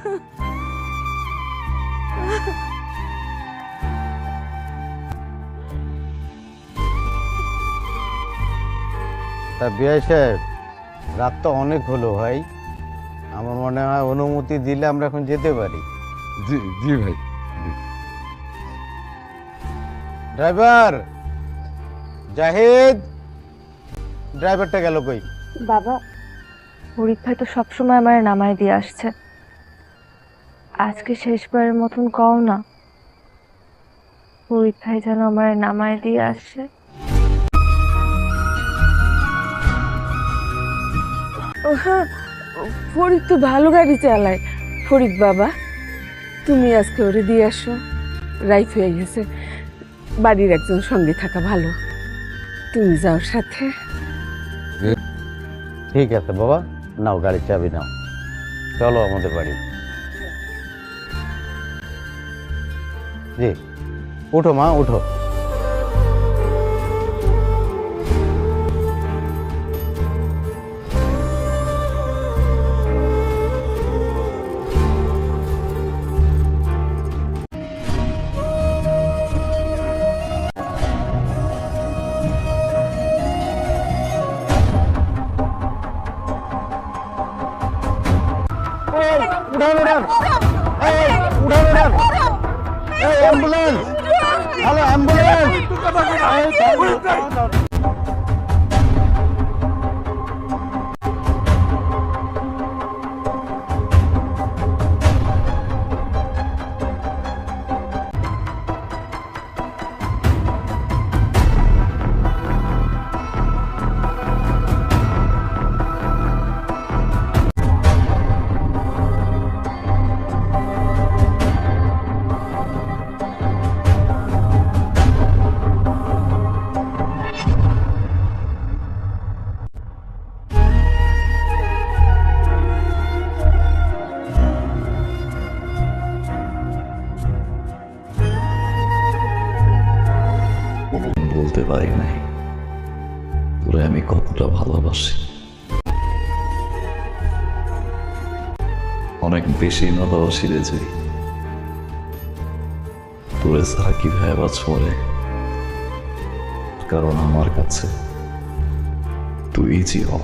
তা বিআই সাহেব, রাত তো অনেক হলো ভাই, আমার মনে হয় অনুমতি দিলে আমরা এখন যেতে পারি। জি জি ভাই। ড্রাইভার জাহিদ, ড্রাইভারটা গেল কই? বাবা, ফরিদ ভাই তো সবসময় আমার নামায় দিয়ে আসছে, আজকে শেষবারের মতন কও না, ফরিদ ভাই যেন আমার নামায় দিয়ে আসে। হ্যাঁ, ফরিদ তো ভালো গাড়ি চালায়। ফরিদ বাবা, তুমি আজকে ওরে দিয়ে আসো, রাইত হয়ে গেছে, বাড়ির একজন সঙ্গে থাকা ভালো। তুমি যাও সাথে। ঠিক আছে বাবা, নাও গাড়ির চাবি নাও, চলো আমাদের বাড়ি। জি, উঠো মা, উঠো। উঠান উঠান, উঠান উঠান, অ্যাম্বুলেন্স, হ্যালো অ্যাম্বুলেন্স। বলতে পারি নাই তোরে আমি কতটা ভালোবাসি, অনেক বেশি ভালোবাসি রে যে তোরে ছাড়া কিভাবে বাঁচবরে, কারণ আমার কাছে তুই জীবন।